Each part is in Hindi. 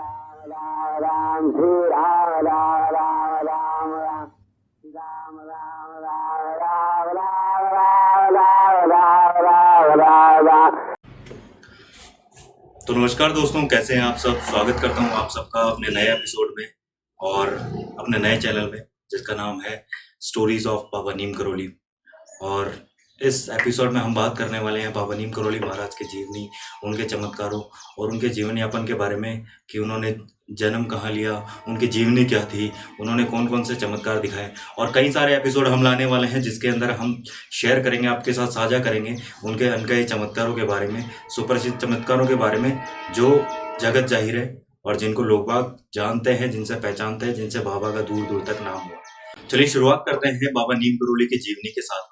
राम राम श्री राम राम राम राम राम राम राम राम राम राम राम राम राम राम। तो नमस्कार दोस्तों, कैसे हैं आप सब। स्वागत करता हूं आप सबका अपने नए एपिसोड में और अपने नए चैनल में, जिसका नाम है स्टोरीज ऑफ बाबा नीम करोली। और इस एपिसोड में हम बात करने वाले हैं बाबा नीम करोली महाराज की जीवनी, उनके चमत्कारों और उनके जीवन यापन के बारे में कि उन्होंने जन्म कहाँ लिया, उनकी जीवनी क्या थी, उन्होंने कौन कौन से चमत्कार दिखाए। और कई सारे एपिसोड हम लाने वाले हैं जिसके अंदर हम शेयर करेंगे, आपके साथ साझा करेंगे उनके अनकहे चमत्कारों के बारे में, सुप्रसिद्ध चमत्कारों के बारे में जो जगत जाहिर है और जिनको लोग बाग जानते हैं, जिनसे पहचानते हैं, जिनसे बाबा का दूर दूर तक नाम हुआ। चलिए शुरुआत करते हैं बाबा नीम करोली की जीवनी के साथ में।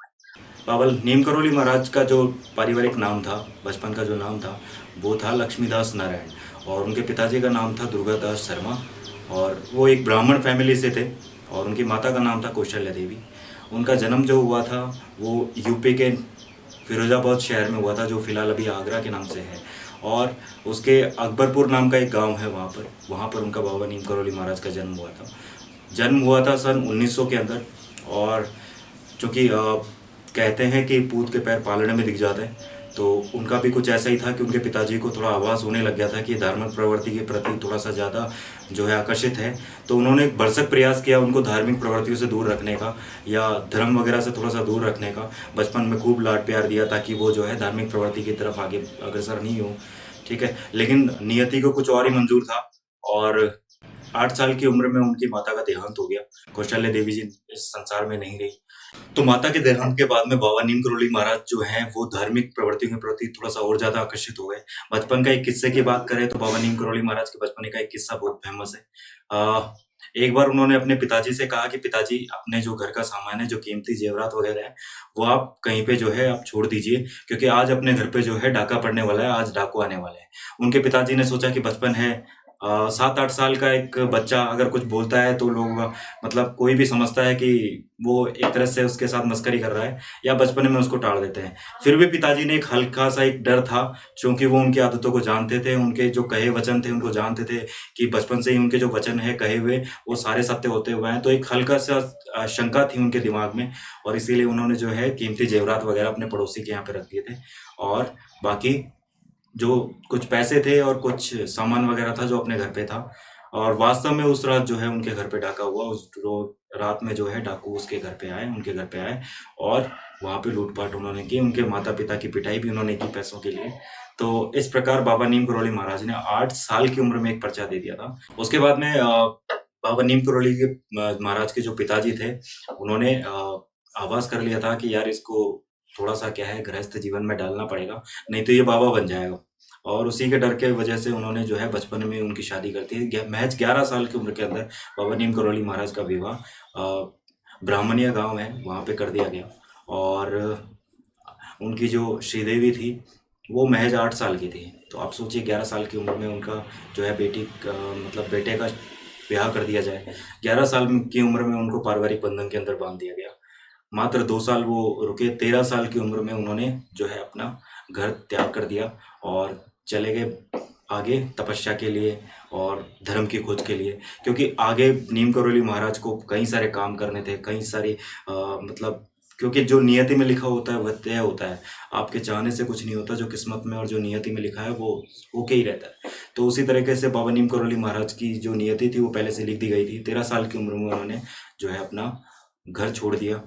बाबा नीम करोली महाराज का जो पारिवारिक नाम था, बचपन का जो नाम था, वो था लक्ष्मीदास नारायण और उनके पिताजी का नाम था दुर्गादास शर्मा और वो एक ब्राह्मण फैमिली से थे और उनकी माता का नाम था कौशल्या देवी। उनका जन्म जो हुआ था वो यूपी के फिरोजाबाद शहर में हुआ था, जो फिलहाल अभी आगरा के नाम से है। और उसके अकबरपुर नाम का एक गांव है, वहाँ पर उनका बाबा नीम करोली महाराज का जन्म हुआ था। जन्म हुआ था सन 1900 के अंदर। और चूँकि कहते हैं कि पूत के पैर पालने में दिख जाते हैं, तो उनका भी कुछ ऐसा ही था कि उनके पिताजी को थोड़ा आभास होने लग गया था कि धार्मिक प्रवृत्ति के प्रति थोड़ा सा ज़्यादा जो है आकर्षित है। तो उन्होंने एक भरसक प्रयास किया उनको धार्मिक प्रवृत्तियों से दूर रखने का या धर्म वगैरह से थोड़ा सा दूर रखने का। बचपन में खूब लाड प्यार दिया ताकि वो जो है धार्मिक प्रवृत्ति की तरफ आगे अग्रसर नहीं हो, ठीक है। लेकिन नियति को कुछ और ही मंजूर था और 8 साल की उम्र में उनकी माता का देहांत हो गया। कौशल्या देवी जी इस संसार में नहीं रही। तो माता के देहांत के बाद में बाबा नीम करोली महाराज जो हैं वो धार्मिक प्रवृत्तियों के प्रति थोड़ा सा और ज्यादा आकर्षित हो गए। बचपन का एक किस्से की बात करें तो बाबा नीम करोली महाराज के बचपन का एक किस्सा बहुत फेमस है। एक बार उन्होंने अपने पिताजी से कहा कि पिताजी, अपने जो घर का सामान है, जो कीमती जेवरात वगैरह है, वो आप कहीं पे जो है आप छोड़ दीजिए, क्योंकि आज अपने घर पे जो है डाका पड़ने वाला है, आज डाकू आने वाले हैं। उनके पिताजी ने सोचा कि बचपन है, 7-8 साल का एक बच्चा अगर कुछ बोलता है तो लोग, मतलब कोई भी समझता है कि वो एक तरह से उसके साथ मस्करी कर रहा है या बचपन में उसको टाल देते हैं। फिर भी पिताजी ने एक हल्का सा एक डर था, क्योंकि वो उनकी आदतों को जानते थे, उनके जो कहे वचन थे उनको जानते थे कि बचपन से ही उनके जो वचन है कहे हुए वो सारे सत्य होते हुए हैं। तो एक हल्का सा शंका थी उनके दिमाग में और इसीलिए उन्होंने जो है कीमती जेवरात वगैरह अपने पड़ोसी के यहाँ पे रख दिए थे। और बाकी जो कुछ पैसे थे और कुछ सामान वगैरह था जो अपने घर पे था। और वास्तव में उस रात जो है उनके घर पे डाका हुआ। उस रात में जो है डाकू उसके घर पे आए, उनके घर पे आए और वहाँ पे लूटपाट उन्होंने की। उनके माता पिता की पिटाई भी उन्होंने की पैसों के लिए। तो इस प्रकार बाबा नीम करोली महाराज ने 8 साल की उम्र में एक पर्चा दे दिया था। उसके बाद में बाबा नीम करोली के महाराज के जो पिताजी थे, उन्होंने आभास कर लिया था कि यार इसको थोड़ा सा क्या है गृहस्थ जीवन में डालना पड़ेगा, नहीं तो ये बाबा बन जाएगा। और उसी के डर के वजह से उन्होंने जो है बचपन में उनकी शादी कर दी। महज 11 साल की उम्र के अंदर बाबा नीम करोली महाराज का विवाह ब्राह्मणिया गांव है वहाँ पे कर दिया गया। और उनकी जो श्रीदेवी थी वो महज 8 साल की थी। तो आप सोचिए 11 साल की उम्र में उनका जो है मतलब बेटे का ब्याह कर दिया जाए। 11 साल की उम्र में उनको पारिवारिक बंधन के अंदर बांध दिया गया। मात्र 2 साल वो रुके। 13 साल की उम्र में उन्होंने जो है अपना घर त्याग कर दिया और चले गए आगे तपस्या के लिए और धर्म की खोज के लिए। क्योंकि आगे नीम करोली महाराज को कई सारे काम करने थे, कई सारे मतलब, क्योंकि जो नियति में लिखा होता है वह तय होता है। आपके चाहने से कुछ नहीं होता, जो किस्मत में और जो नियति में लिखा है वो होके ही रहता है। तो उसी तरीके से बाबा नीम करोली महाराज की जो नियति थी वो पहले से लिख दी गई थी। 13 साल की उम्र में उन्होंने जो है अपना घर छोड़ दिया।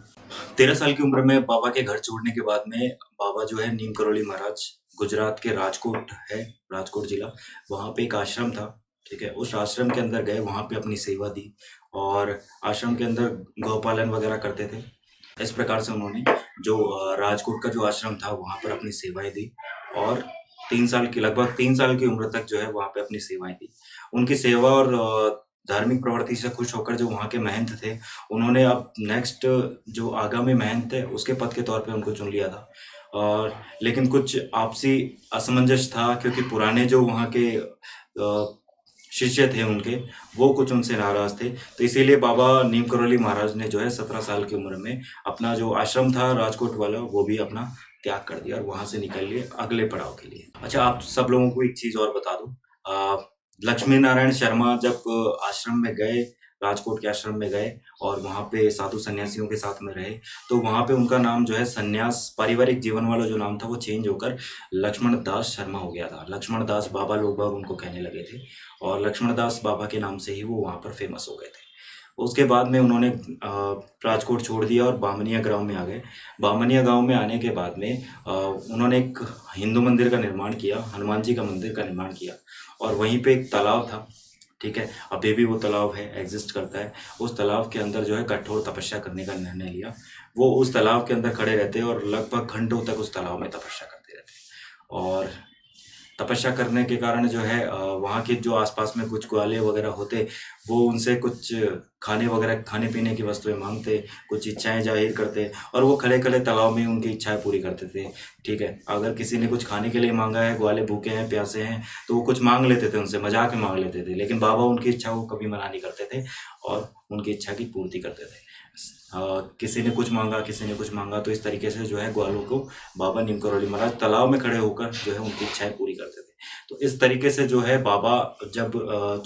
13 साल की उम्र में बाबा के घर छोड़ने के बाद में बाबा जो है नीम करोली महाराज गुजरात के राजकोट है, राजकोट जिला, वहाँ पे एक आश्रम था, ठीक है। उस आश्रम के अंदर गए, वहाँ पे अपनी सेवा दी और आश्रम के अंदर गौपालन वगैरह करते थे। इस प्रकार से उन्होंने जो राजकोट का जो आश्रम था वहाँ पर अपनी सेवाएं दी और 3 साल की उम्र तक जो है वहाँ पे अपनी सेवाएं दी। उनकी सेवा और धार्मिक प्रवृत्ति से खुश होकर जो वहाँ के महंत थे, उन्होंने अब नेक्स्ट जो आगामी महंत है उसके पद के तौर पे उनको चुन लिया था। और लेकिन कुछ आपसी असमंजस था, क्योंकि पुराने जो वहाँ के शिष्य थे उनके, वो कुछ उनसे नाराज थे। तो इसीलिए बाबा नीम करोली महाराज ने जो है 17 साल की उम्र में अपना जो आश्रम था राजकोट वाला वो भी अपना त्याग कर दिया और वहां से निकल लिए अगले पड़ाव के लिए। अच्छा, आप सब लोगों को एक चीज और बता दूं, लक्ष्मी नारायण शर्मा जब आश्रम में गए, राजकोट के आश्रम में गए और वहाँ पे साधु सन्यासियों के साथ में रहे, तो वहाँ पे उनका नाम जो है सन्यास, पारिवारिक जीवन वाला जो नाम था वो चेंज होकर लक्ष्मण दास शर्मा हो गया था। लक्ष्मण दास बाबा लोग बाग उनको कहने लगे थे और लक्ष्मण दास बाबा के नाम से ही वो वहाँ पर फेमस हो गए थे। उसके बाद में उन्होंने राजकोट छोड़ दिया और बामनिया गाँव में आ गए। बामनिया गाँव में आने के बाद में उन्होंने एक हिंदू मंदिर का निर्माण किया, हनुमान जी का मंदिर का निर्माण किया और वहीं पे एक तालाब था, ठीक है, अभी भी वो तालाब है, एग्जिस्ट करता है। उस तालाब के अंदर जो है कठोर तपस्या करने का निर्णय लिया। वो उस तालाब के अंदर खड़े रहते और लगभग घंटों तक उस तालाब में तपस्या करते रहते और तपस्या करने के कारण जो है वहाँ के जो आसपास में कुछ ग्वाले वगैरह होते, वो उनसे कुछ खाने वगैरह, खाने पीने की वस्तुएं मांगते, कुछ इच्छाएं जाहिर करते और वो खड़े खड़े तालाब में उनकी इच्छाएं पूरी करते थे, ठीक है। अगर किसी ने कुछ खाने के लिए मांगा है, ग्वाले भूखे हैं, प्यासे हैं, तो वो कुछ मांग लेते थे उनसे, मजाक में मांग लेते थे, लेकिन बाबा उनकी इच्छा को कभी मना नहीं करते थे और उनकी इच्छा की पूर्ति करते थे। किसी ने कुछ मांगा, किसी ने कुछ मांगा, तो इस तरीके से जो है ग्वालों को बाबा नीम करौली महाराज तालाब में खड़े होकर जो है उनकी इच्छाएं पूरी करते थे। तो इस तरीके से जो है बाबा जब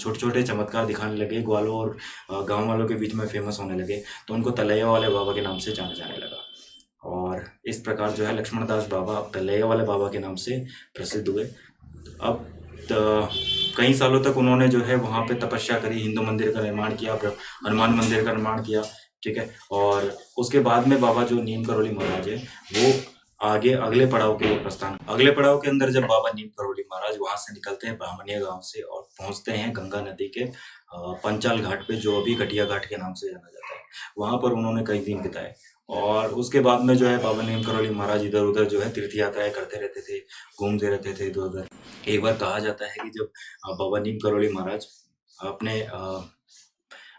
छोटे छोटे चमत्कार दिखाने लगे, ग्वालों और गांव वालों के बीच में फेमस होने लगे, तो उनको तलैया वाले बाबा के नाम से जाना जाने लगा और इस प्रकार जो है लक्ष्मण दास बाबा तलैया वाले बाबा के नाम से प्रसिद्ध हुए। अब कई सालों तक उन्होंने जो है वहाँ पे तपस्या करी, हिंदू मंदिर का निर्माण किया, हनुमान मंदिर का निर्माण किया, ठीक है। और उसके बाद में बाबा जो नीम करौली महाराज है वो आगे अगले पड़ाव के लिए प्रस्थान, अगले पड़ाव के अंदर जब बाबा नीम करौली महाराज वहां से निकलते हैं ब्राह्मणिया गांव से और पहुंचते हैं गंगा नदी के पंचाल घाट पे, जो अभी घटिया घाट के नाम से जाना जाता है। वहां पर उन्होंने कई दिन बिताए और उसके बाद में जो है बाबा नीम करौली महाराज इधर उधर जो है तीर्थ यात्राएं करते रहते थे, घूमते रहते थे इधर उधर। एक बार कहा जाता है कि जब बाबा नीम करौली महाराज अपने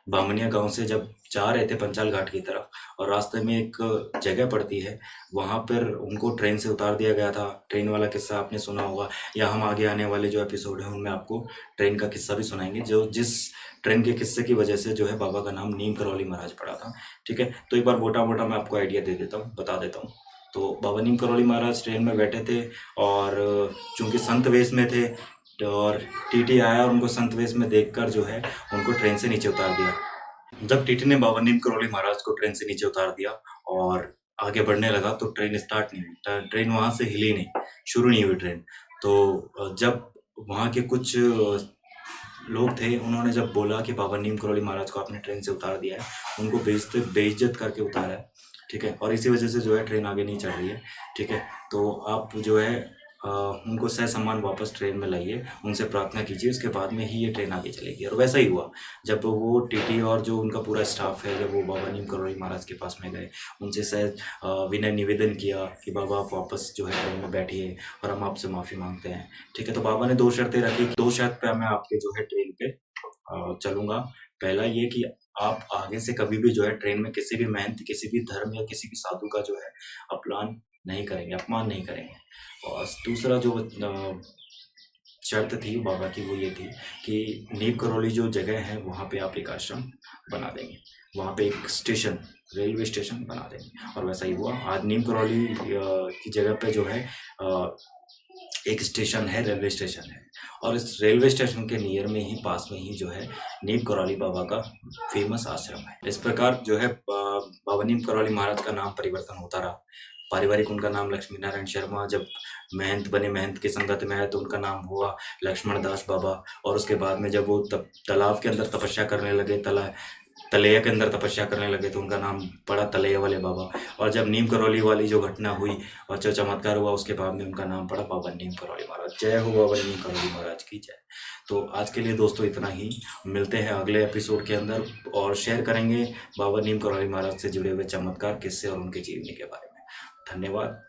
बामनिया गांव से जब जा रहे थे पंचाल घाट की तरफ और रास्ते में एक जगह पड़ती है, वहां पर उनको ट्रेन से उतार दिया गया था। ट्रेन वाला किस्सा आपने सुना होगा, या हम आगे आने वाले जो एपिसोड है उनमें आपको ट्रेन का किस्सा भी सुनाएंगे, जो जिस ट्रेन के किस्से की वजह से जो है बाबा का नाम नीम करौली महाराज पड़ा था, ठीक है। तो एक बार मोटा मोटा मैं आपको आइडिया दे देता हूँ, बता देता हूँ। तो बाबा नीम करौली महाराज ट्रेन में बैठे थे और चूंकि संत वेश में थे और टीटी आया और उनको संत वेश में देखकर जो है उनको ट्रेन से नीचे उतार दिया। जब टीटी ने बाबा नीम करौली महाराज को ट्रेन से नीचे उतार दिया और आगे बढ़ने लगा तो ट्रेन स्टार्ट नहीं हुई, ट्रेन वहां से हिली नहीं, शुरू नहीं हुई ट्रेन। तो जब वहाँ के कुछ लोग थे, उन्होंने जब बोला कि बाबा नीम करौली महाराज को आपने ट्रेन से उतार दिया है, उनको बेइज्जत करके उतारा है, ठीक है, और इसी वजह से जो है ट्रेन आगे नहीं चल रही है, ठीक है। तो आप जो है उनको ससम्मान वापस ट्रेन में लाइए, उनसे प्रार्थना कीजिए, उसके बाद में ही ये ट्रेन आगे चलेगी। और वैसा ही हुआ, जब वो टीटी और जो उनका पूरा स्टाफ है जब वो बाबा नीम करौली महाराज के पास में गए, उनसे सहज विनय निवेदन किया कि बाबा आप वापस जो है ट्रेन में बैठिए और हम आपसे माफ़ी मांगते हैं, ठीक है। तो बाबा ने 2 शर्तें रखी, 2 शर्त पे मैं आपके जो है ट्रेन पे चलूँगा। पहला ये कि आप आगे से कभी भी जो है ट्रेन में किसी भी महंत, किसी भी धर्म या किसी भी साधु का जो है अपमान नहीं करेंगे, अपमान नहीं करेंगे। और दूसरा जो शर्त थी बाबा की वो ये थी कि नीम करौली जो जगह है वहाँ पे आप एक आश्रम बना देंगे, वहाँ पे एक स्टेशन, रेलवे स्टेशन बना देंगे। और वैसा ही हुआ। आज नीम करौली की जगह पे जो है एक स्टेशन है, रेलवे स्टेशन है और इस रेलवे स्टेशन के नियर में ही, पास में ही जो है नीम करौली बाबा का फेमस आश्रम है। इस प्रकार जो है बाबा नीम करौली महाराज का नाम परिवर्तन होता रहा। पारिवारिक उनका नाम लक्ष्मी नारायण शर्मा, जब महंत बने, महंत की संगत में आए तो उनका नाम हुआ लक्ष्मण दास बाबा। और उसके बाद में जब वो तालाब के अंदर तपस्या करने लगे, तलैया के अंदर तपस्या करने लगे, तो उनका नाम पड़ा तलैया वाले बाबा। और जब नीम करौली वाली जो घटना हुई और जो चमत्कार हुआ, उसके बाद में उनका नाम पड़ा बाबा नीम करौली महाराज। जय हो बाबा नीम करौली महाराज की जय। तो आज के लिए दोस्तों इतना ही, मिलते हैं अगले एपिसोड के अंदर और शेयर करेंगे बाबा नीम करौली महाराज से जुड़े हुए चमत्कार, किस्से और उनके जीवनी के बारे में। धन्यवाद।